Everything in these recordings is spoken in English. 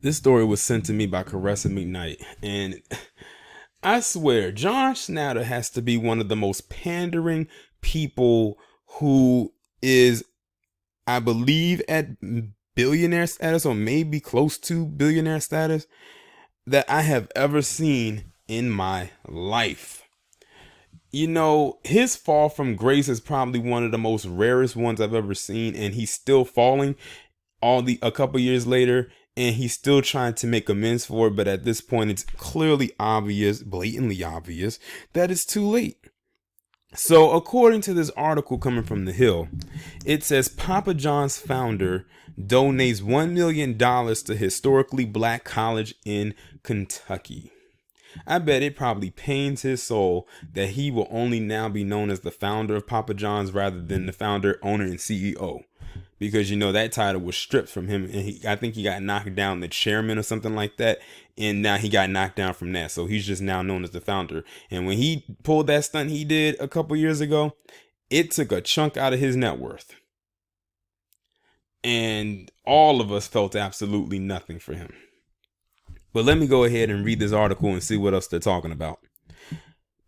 This story was sent to me by Caressa McKnight, and I swear, John Schnatter has to be one of the most pandering people who is, I believe, at billionaire status or maybe close to billionaire status that I have ever seen in my life. You know, his fall from grace is probably one of the most rarest ones I've ever seen, and he's still falling a couple years later, and he's still trying to make amends for it. But at this point, it's clearly obvious, blatantly obvious, that it's too late. So according to this article coming from The Hill, it says Papa John's founder donates $1 million to historically black college in Kentucky. I bet it probably pains his soul that he will only now be known as the founder of Papa John's rather than the founder, owner, and CEO. Because, you know, that title was stripped from him, and I think he got knocked down the chairman or something like that, and now he got knocked down from that. So he's just now known as the founder. And when he pulled that stunt he did a couple years ago, it took a chunk out of his net worth. And all of us felt absolutely nothing for him. But let me go ahead and read this article and see what else they're talking about.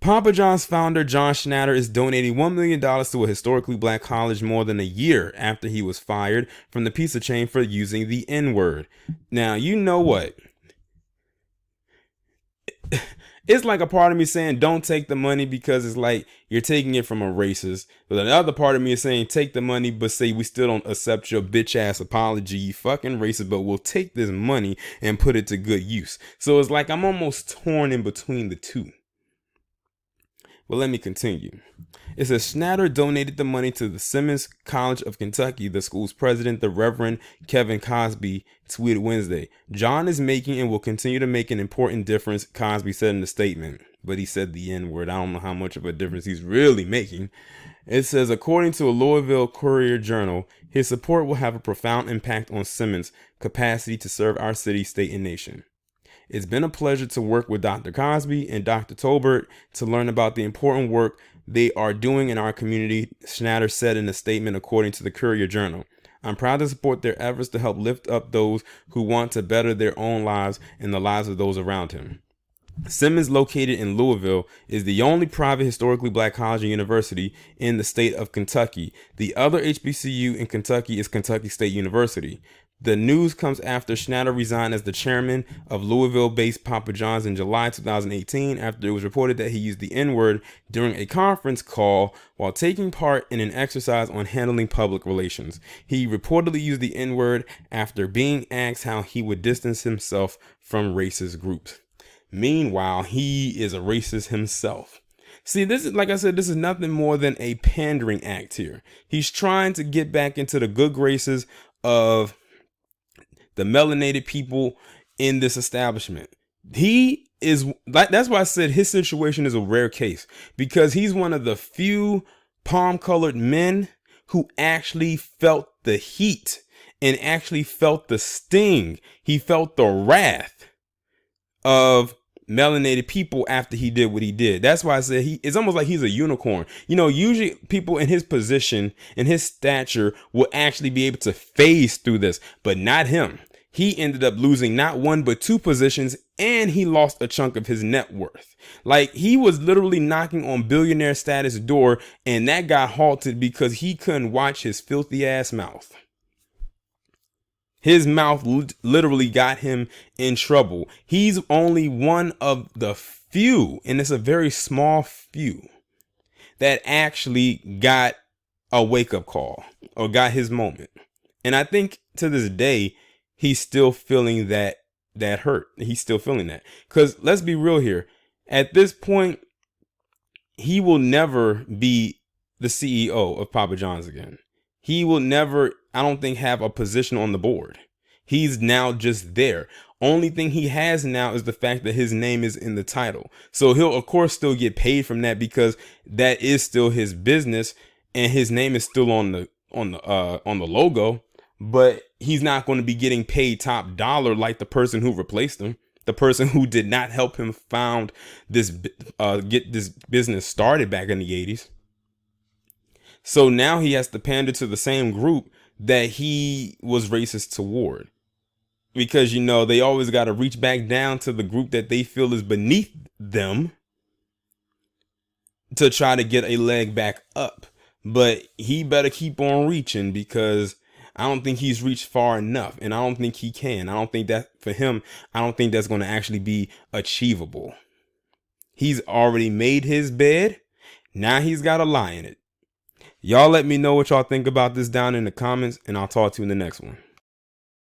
Papa John's founder, John Schnatter, is donating $1 million to a historically black college more than a year after he was fired from the pizza chain for using the N-word. Now, you know what? It's like a part of me saying don't take the money because it's like you're taking it from a racist. But another part of me is saying take the money but say we still don't accept your bitch ass apology, you fucking racist, but we'll take this money and put it to good use. So it's like I'm almost torn in between the two. But let me continue. It says Schnatter donated the money to the Simmons College of Kentucky. The school's president, the Reverend Kevin Cosby, tweeted Wednesday. John is making and will continue to make an important difference, Cosby said in the statement. But he said the N-word. I don't know how much of a difference he's really making. It says, according to a Louisville Courier Journal, his support will have a profound impact on Simmons' capacity to serve our city, state, and nation. It's been a pleasure to work with Dr. Cosby and Dr. Tolbert to learn about the important work they are doing in our community, Schnatter said in a statement according to the Courier Journal. I'm proud to support their efforts to help lift up those who want to better their own lives and the lives of those around him. Simmons, located in Louisville, is the only private historically black college and university in the state of Kentucky. The other HBCU in Kentucky is Kentucky State University. The news comes after Schnatter resigned as the chairman of Louisville-based Papa John's in July 2018 after it was reported that he used the N-word during a conference call while taking part in an exercise on handling public relations. He reportedly used the N-word after being asked how he would distance himself from racist groups. Meanwhile, he is a racist himself. See, this is, like I said, this is nothing more than a pandering act here. He's trying to get back into the good graces of the melanated people in this establishment. He is, that's why I said his situation is a rare case, because he's one of the few palm-colored men who actually felt the heat and actually felt the sting. He felt the wrath of melanated people after he did what he did. That's why I said it's almost like he's a unicorn. You know, usually people in his position and his stature will actually be able to phase through this, but not him. He ended up losing not one but two positions, and he lost a chunk of his net worth. Like, he was literally knocking on billionaire status door, and that got halted because he couldn't watch his filthy ass mouth. His mouth literally got him in trouble. He's only one of the few, and it's a very small few, that actually got a wake-up call or got his moment. And I think to this day, he's still feeling that hurt. He's still feeling that. Because let's be real here. At this point, he will never be the CEO of Papa John's again. He will never, I don't think, have a position on the board. He's now just there. Only thing he has now is the fact that his name is in the title. So he'll, of course, still get paid from that because that is still his business and his name is still on the logo. But he's not going to be getting paid top dollar like the person who replaced him, the person who did not help him found this, get this business started back in the 80s. So now he has to pander to the same group that he was racist toward. because, you know, they always got to reach back down to the group that they feel is beneath them to try to get a leg back up. But he better keep on reaching, because I don't think he's reached far enough, and I don't think he can. I don't think that for him, I don't think that's going to actually be achievable. He's already made his bed. Now he's got to lie in it. Y'all let me know what y'all think about this down in the comments, and I'll talk to you in the next one.